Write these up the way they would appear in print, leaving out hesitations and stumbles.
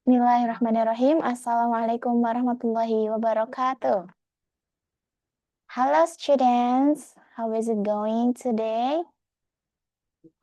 Bismillahirrahmanirrahim. Assalamualaikum warahmatullahi wabarakatuh. Hello students, how is it going today?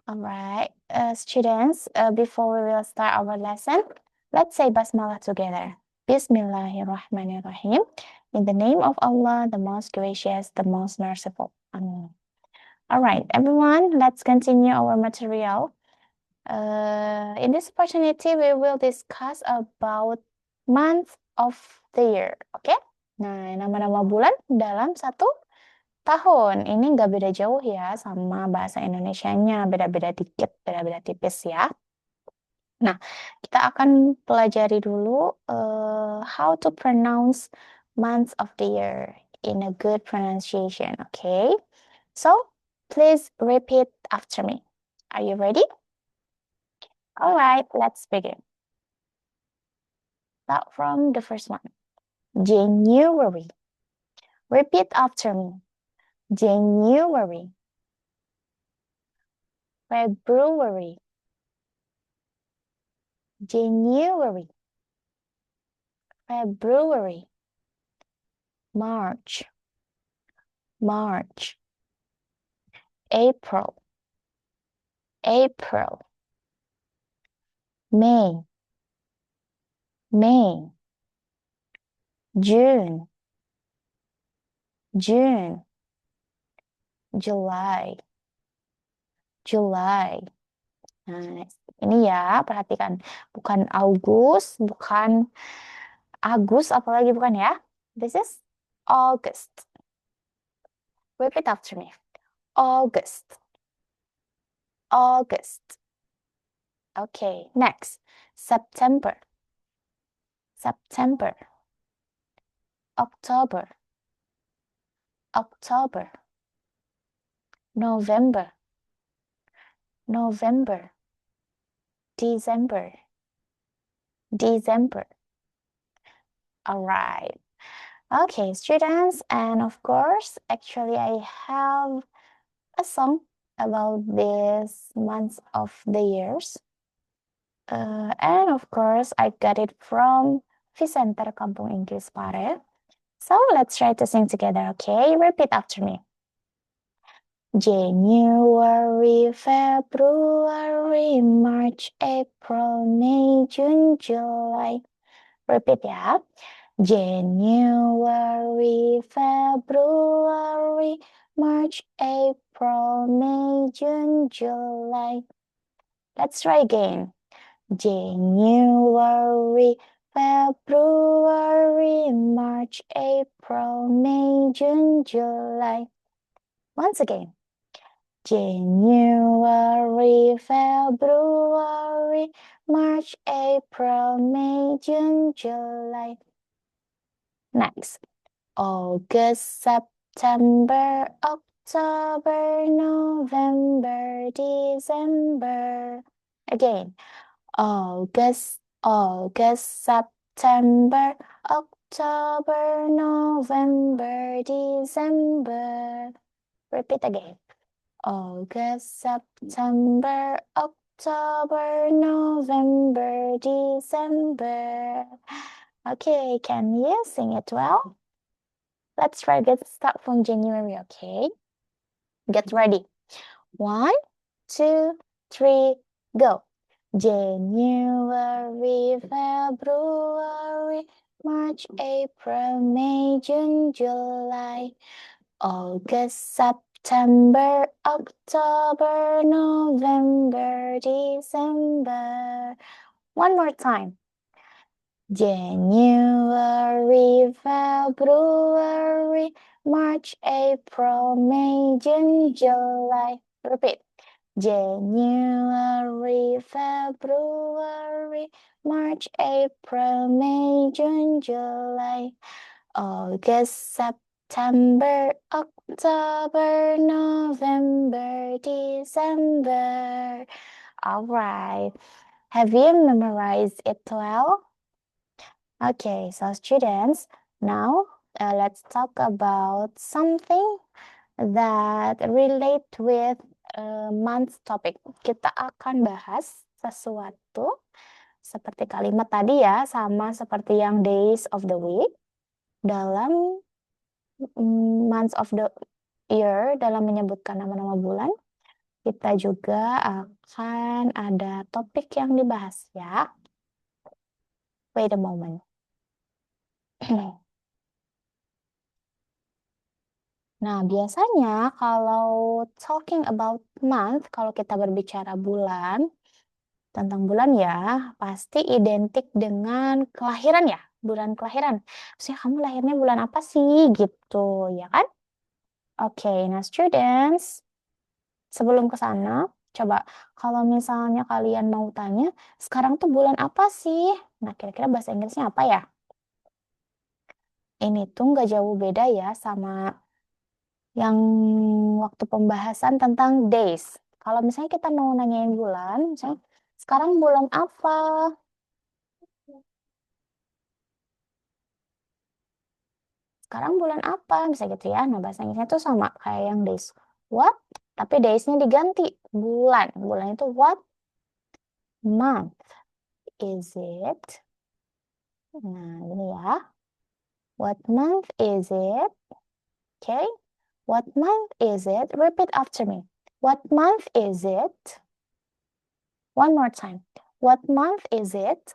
All right, students, before we will start our lesson, let's say Basmalah together. Bismillahirrahmanirrahim. In the name of Allah, the most gracious, the most merciful. Amen. All right, everyone, let's continue our material. In this opportunity, we will discuss about month of the year. Oke? Nah, nama-nama bulan dalam satu tahun. Ini nggak beda jauh ya sama bahasa Indonesianya. Beda-beda dikit, beda-beda tipis ya. Nah, kita akan pelajari dulu how to pronounce months of the year in a good pronunciation. Okay? So, please repeat after me. Are you ready? All right, let's begin. Start from the first one. January. Repeat after me. January. February. January. February. March. March. April. April. May. May. June. June. July. July. Nah, ini ya, perhatikan. Bukan August, bukan Agus, apalagi bukan ya. This is August. Repeat after me. August. August. Okay, next. September. September. October. October. November. November. December. December. All right. Okay, students, and of course, actually I have a song about this months of the years. And of course, I got it from Vicenter Kampung Inggris Pare. So let's try to sing together, okay? Repeat after me. January, February, March, April, May, June, July. Repeat ya. January, February, March, April, May, June, July. Let's try again. January, February, March, April, May, June, July. Once again. January, February, March, April, May, June, July. Next. August, September, October, November, December. Again. August, September, October, November, December. Repeat again. August, September, October, November, December. Okay, can you sing it well? Let's try to start from January, okay? Get ready. 1, 2, 3, go. January, February, March, April, May, June, July, August, September, October, November, December. One more time. January, February, March, April, May, June, July. Repeat. January, February, March, April, May, June, July, August, September, October, November, December. All right. Have you memorized it well? Okay, so students, now let's talk about something that relate with month topic. Kita akan bahas sesuatu seperti kalimat tadi ya, sama seperti yang days of the week. Dalam months of the year, dalam menyebutkan nama-nama bulan, kita juga akan ada topik yang dibahas ya. Wait a moment. Nah, biasanya kalau talking about month, kalau kita berbicara bulan, tentang bulan ya, pasti identik dengan kelahiran ya, bulan kelahiran. Maksudnya kamu lahirnya bulan apa sih gitu, ya kan? Oke, nah students, sebelum ke sana, coba kalau misalnya kalian mau tanya, sekarang tuh bulan apa sih? Nah, kira-kira bahasa Inggrisnya apa ya? Ini tuh nggak jauh beda ya sama yang waktu pembahasan tentang days. Kalau misalnya kita mau nanyain bulan, misalnya sekarang bulan apa? Sekarang bulan apa? Bisa gitu ya. Nah, bahasa Inggrisnya tuh sama kayak yang days. What? Tapi days-nya diganti. Bulan. Bulan itu what month is it? Nah, ini ya. What month is it? Okay. What month is it? Repeat after me. What month is it? One more time. What month is it?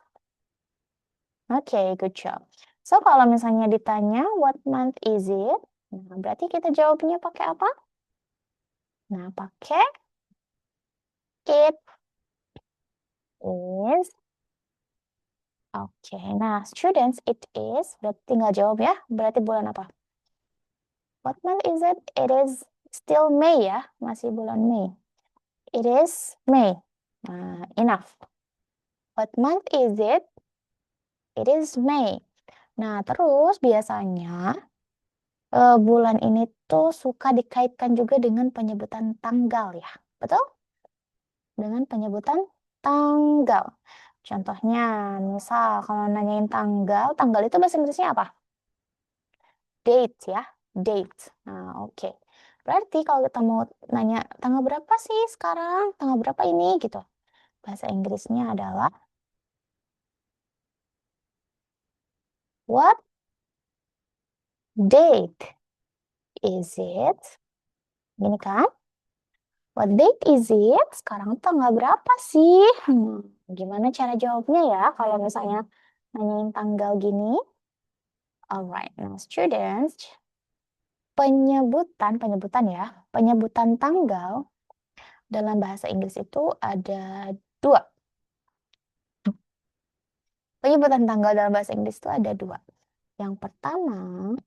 Okay, good job. So, kalau misalnya ditanya what month is it? Nah, berarti kita jawabnya pakai apa? Nah, pakai it is. Oke, nah students, it is, berarti tinggal jawab ya, berarti bulan apa? What month is it? It is still May ya, masih bulan Mei. It is May. Nah, enough. What month is it? It is May. Nah, terus biasanya bulan ini tuh suka dikaitkan juga dengan penyebutan tanggal ya, betul? Dengan penyebutan tanggal. Contohnya, misal kalau nanyain tanggal, tanggal itu bahasa Inggrisnya apa? Date ya, date. Nah, oke. Berarti kalau kita mau nanya tanggal berapa sih sekarang, tanggal berapa ini gitu. Bahasa Inggrisnya adalah what date is it? Gini kan? What date is it? Sekarang tanggal berapa sih? Gimana cara jawabnya ya kalau misalnya nanyain tanggal gini? Alright, now students, penyebutan ya, penyebutan tanggal dalam bahasa Inggris itu ada dua. Penyebutan tanggal dalam bahasa Inggris itu ada dua. Yang pertama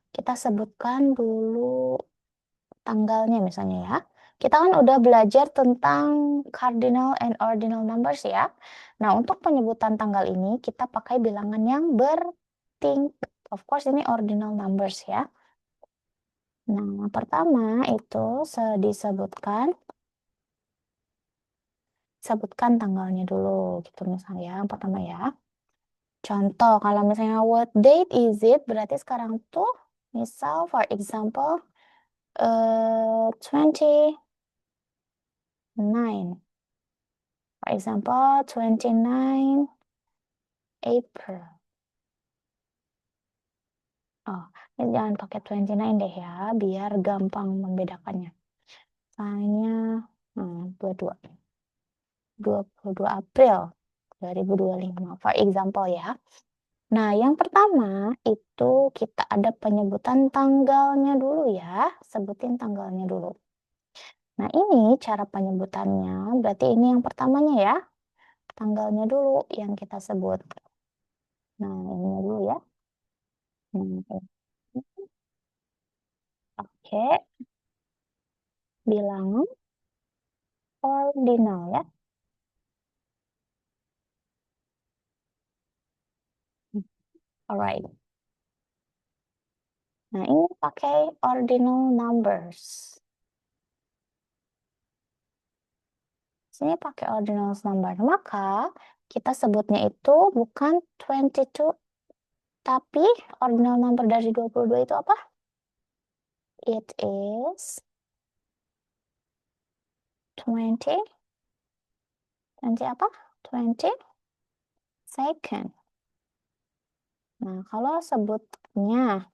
kita sebutkan dulu tanggalnya misalnya ya. Kita kan udah belajar tentang cardinal and ordinal numbers ya. Nah, untuk penyebutan tanggal ini kita pakai bilangan yang bertingkat. Of course ini ordinal numbers ya. Nah, yang pertama itu sebutkan tanggalnya dulu gitu misalnya yang pertama ya. Contoh kalau misalnya what date is it berarti sekarang tuh misal for example 29 for example 29 April. Oh, ini jangan pakai 29 deh ya biar gampang membedakannya. Misalnya 22 April 2025 for example ya. Nah, yang pertama itu kita ada penyebutan tanggalnya dulu ya. Sebutin tanggalnya dulu. Nah, ini cara penyebutannya. Berarti ini yang pertamanya ya. Tanggalnya dulu yang kita sebut. Nah, ini dulu ya. Oke, bilangan ordinal ya. Alright. Nah, ini pakai ordinal numbers. Sini pakai ordinal number. Maka kita sebutnya itu bukan 22, tapi ordinal number dari 22 itu apa? It is 20. 20 apa? 20 second. Nah, kalau sebutnya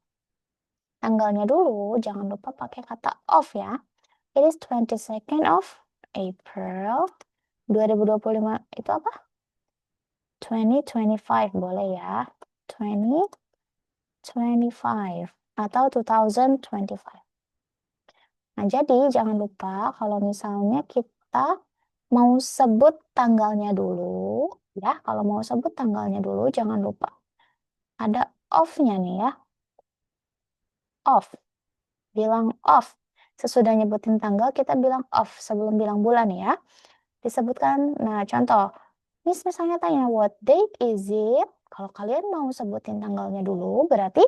tanggalnya dulu, jangan lupa pakai kata of ya. It is 22nd of April 2025. Itu apa? 2025 boleh ya. 2025 atau 2025. Nah, jadi jangan lupa kalau misalnya kita mau sebut tanggalnya dulu, ya. Kalau mau sebut tanggalnya dulu, jangan lupa ada off-nya nih ya. Off. Bilang off. Sesudah nyebutin tanggal, kita bilang off sebelum bilang bulan ya. Disebutkan, nah contoh, misalnya tanya, what date is it? Kalau kalian mau sebutin tanggalnya dulu, berarti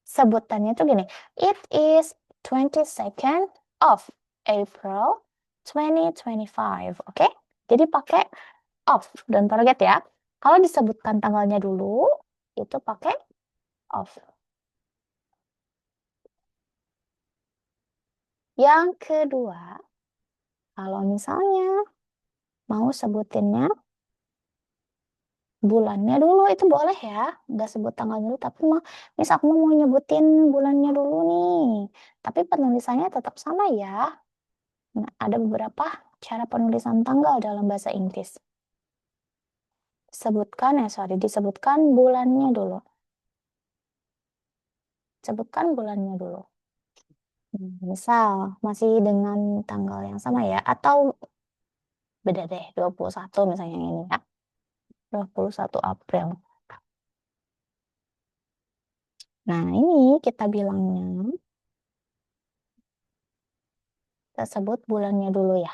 sebutannya tuh gini, it is 22nd of April 2025. Oke? Jadi pakai of, don't forget ya. Kalau disebutkan tanggalnya dulu, itu pakai of. Yang kedua, kalau misalnya mau sebutinnya bulannya dulu, itu boleh ya. Nggak sebut tanggal dulu, tapi misal aku mau nyebutin bulannya dulu nih. Tapi penulisannya tetap sama ya. Nah, ada beberapa cara penulisan tanggal dalam bahasa Inggris. Disebutkan bulannya dulu. Sebutkan bulannya dulu. Misal masih dengan tanggal yang sama ya, atau beda deh, 21 misalnya ini ya. 21 April. Nah, ini kita bilangnya, kita sebut bulannya dulu ya.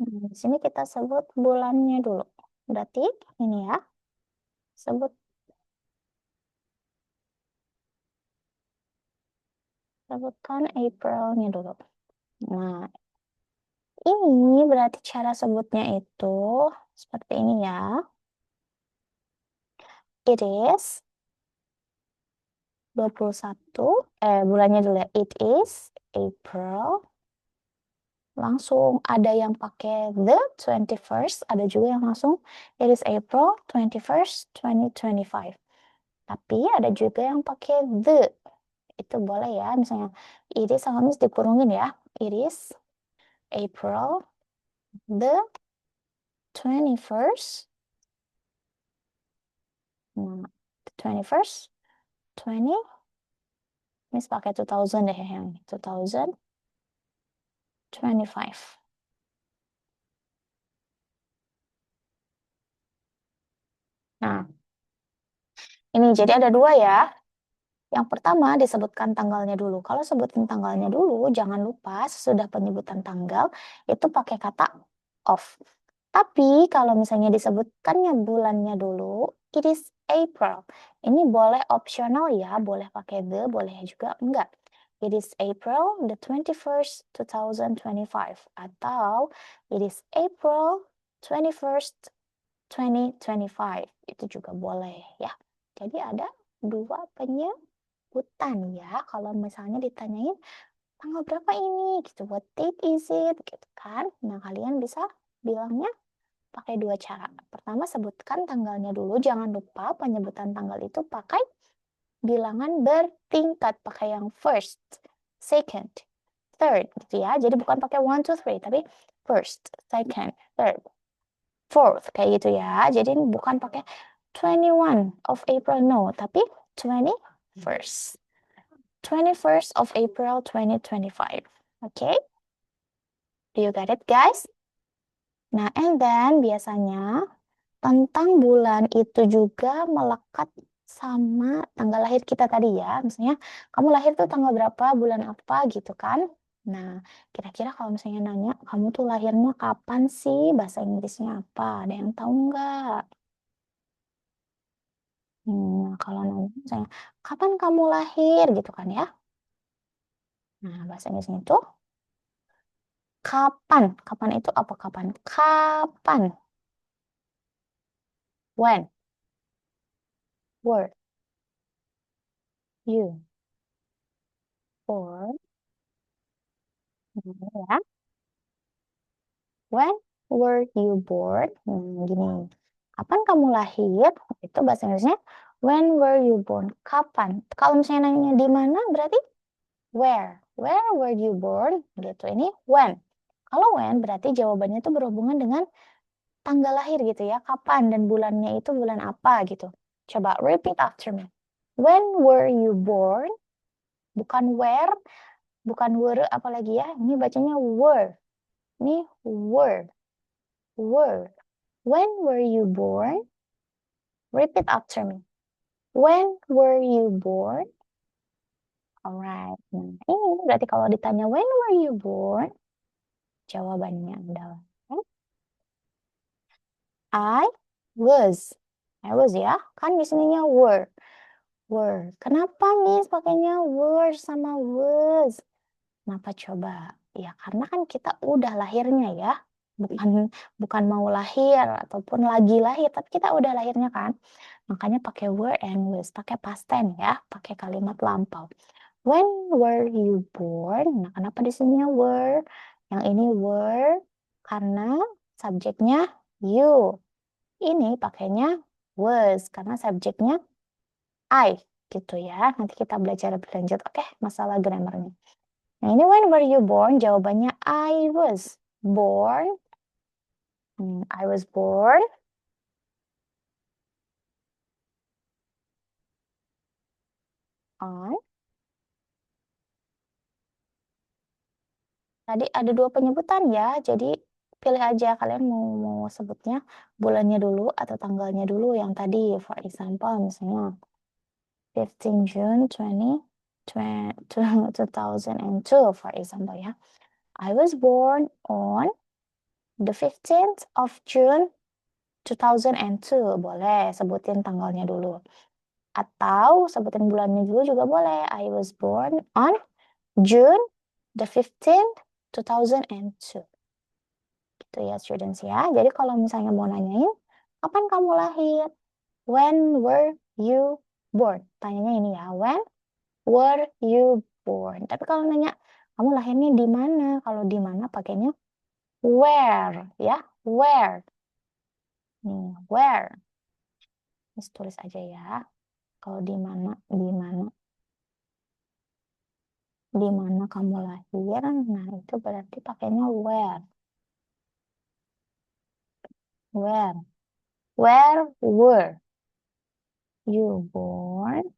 Di sini kita sebut bulannya dulu. Berarti ini ya, sebutkan Aprilnya dulu. Nah, ini berarti cara sebutnya itu seperti ini ya. It is 21, bulannya dulu ya. It is April. Langsung ada yang pakai the 21st, ada juga yang langsung it is April 21st, 2025. Tapi ada juga yang pakai the. Itu boleh ya, misalnya it is sama dikurungin ya. It is April the 21st. Nah, 21st, 20, mis pakai 2000 deh yang 2025. Nah, ini jadi ada dua ya. Yang pertama disebutkan tanggalnya dulu. Kalau sebutin tanggalnya dulu, jangan lupa sesudah penyebutan tanggal itu pakai kata of. Tapi kalau misalnya disebutkannya bulannya dulu, it is April. Ini boleh opsional ya, boleh pakai the, boleh juga enggak. It is April the 21st, 2025. Atau it is April 21st, 2025. Itu juga boleh ya. Jadi ada dua penyebutan ya. Kalau misalnya ditanyain tanggal berapa ini gitu, what date is it gitu kan. Nah, kalian bisa bilangnya pakai dua cara. Pertama, sebutkan tanggalnya dulu. Jangan lupa penyebutan tanggal itu pakai bilangan bertingkat. Pakai yang first, second, third gitu ya. Jadi bukan pakai 1, 2, 3, tapi first, second, third, fourth kayak gitu ya. Jadi bukan pakai 21 of April, no, tapi 21st. 21st of April 2025. Okay? Do you get it, guys? Nah, and then biasanya tentang bulan itu juga melekat sama tanggal lahir kita tadi ya. Misalnya kamu lahir tuh tanggal berapa, bulan apa gitu kan. Nah, kira-kira kalau misalnya nanya, kamu tuh lahirnya kapan sih? Bahasa Inggrisnya apa? Ada yang tahu nggak? Kalau nanya misalnya, kapan kamu lahir gitu kan ya? Nah, bahasa Inggrisnya itu kapan. Kapan itu apa kapan? Kapan. When. Were you born? Ya. When were you born? Gini. Kapan kamu lahir? Itu bahasa Inggrisnya when were you born? Kapan? Kalau misalnya nanya di mana berarti where. Where were you born? Gitu. Ini when. Kalau when berarti jawabannya itu berhubungan dengan tanggal lahir gitu ya. Kapan dan bulannya itu bulan apa gitu. Coba repeat after me. When were you born? Bukan where, bukan were apalagi ya. Ini bacanya were. Ini were. Were. When were you born? Repeat after me. When were you born? Alright. Nah, ini berarti kalau ditanya when were you born? Jawabannya adalah I was. I was ya. Kan di sininya were. Were. Kenapa Miss pakainya were sama was? Kenapa coba? Ya karena kan kita udah lahirnya ya. Bukan mau lahir ataupun lagi lahir, tapi kita udah lahirnya kan. Makanya pakai were and was, pakai past tense ya, pakai kalimat lampau. When were you born? Nah, kenapa di sininya were? Yang ini were karena subjeknya you. Ini pakainya was karena subjeknya I gitu ya. Nanti kita belajar lebih lanjut. Oke, masalah grammarnya. Nah, ini when were you born? Jawabannya I was born. I was born on. Tadi ada dua penyebutan ya. Jadi pilih aja kalian mau sebutnya bulannya dulu atau tanggalnya dulu yang tadi. For example, misalnya 15 June 2002 for example ya. I was born on the 15th of June 2002. Boleh sebutin tanggalnya dulu. Atau sebutin bulannya dulu juga boleh. I was born on June the 15th 2002. Gitu ya students ya. Jadi kalau misalnya mau nanyain kapan kamu lahir? When were you born? Tanyanya ini ya. When were you born? Tapi kalau nanya kamu lahirnya di mana? Kalau di mana pakainya where ya. Where. Nih, where. Terus tulis aja ya. Kalau di mana, di mana kamu lahir, nah itu berarti pakainya where. Where were you born?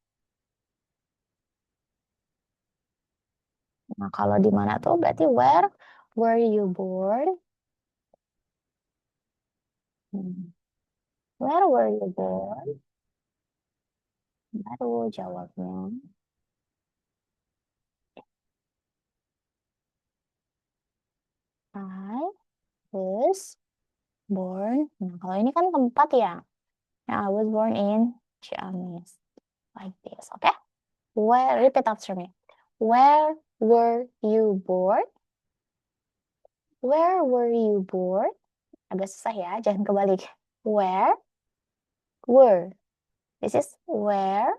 Nah, kalau di mana tuh berarti where were you born? Where were you born? Baru jawabnya. I was born. Nah, kalau ini kan tempat ya. Nah, I was born in Ciamis. Like this, okay? Where, repeat after me. Where were you born? Where were you born? Agak susah ya, jangan kebalik. Where were. This is where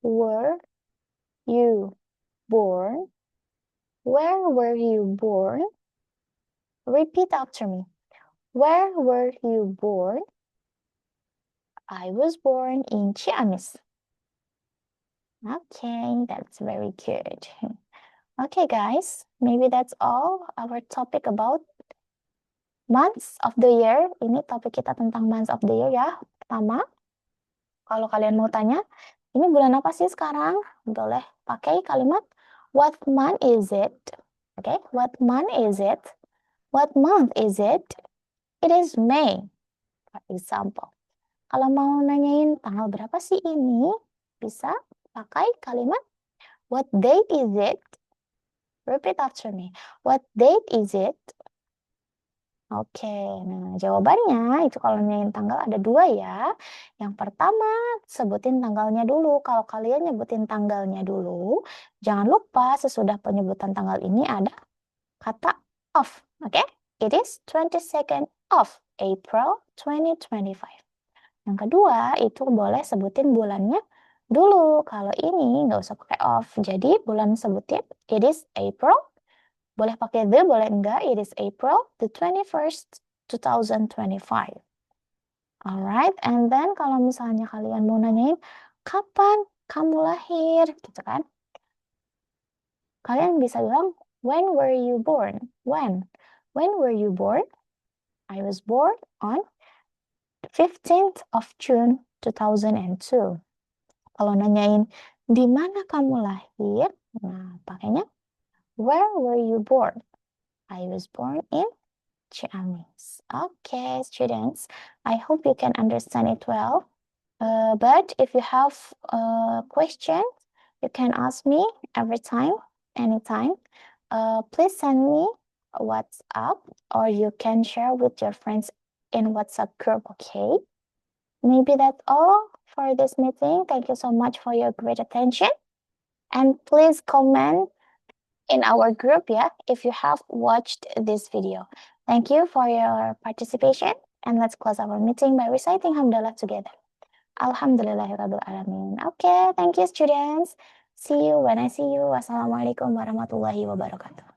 were you born? Where were you born? Repeat after me. Where were you born? I was born in Ciamis. Okay, that's very good. Okay, guys, maybe that's all our topic about months of the year. Ini topik kita tentang months of the year ya. Pertama, kalau kalian mau tanya, ini bulan apa sih sekarang? Boleh pakai kalimat what month is it? Okay, what month is it? What month is it? It is May, for example. Kalau mau nanyain tanggal berapa sih ini, bisa pakai kalimat what date is it? Repeat after me. What date is it? Oke, nah jawabannya itu kalau nanyain tanggal ada dua ya. Yang pertama, sebutin tanggalnya dulu. Kalau kalian nyebutin tanggalnya dulu, jangan lupa sesudah penyebutan tanggal ini ada kata of. Oke? It is 22nd of April 2025. Yang kedua, itu boleh sebutin bulannya dulu. Kalau ini nggak usah pakai of. Jadi bulan sebutin it is April. Boleh pakai the, boleh enggak. It is April the 21st, 2025. Alright, and then kalau misalnya kalian mau nanyain kapan kamu lahir, gitu kan? Kalian bisa bilang when were you born? When? When were you born? I was born on 15th of June 2002. Kalau nanyain di mana kamu lahir, nah pakainya where were you born? I was born in Ciamis. Okay, students, I hope you can understand it well. But if you have questions, you can ask me every time, anytime. Please send me a WhatsApp or you can share with your friends in WhatsApp group, okay? Maybe that's all for this meeting. Thank you so much for your great attention. And please comment in our group, yeah, if you have watched this video. Thank you for your participation. And let's close our meeting by reciting Hamdalah together. Alhamdulillahirabbil alamin. Okay, thank you students. See you when I see you. Wassalamualaikum warahmatullahi wabarakatuh.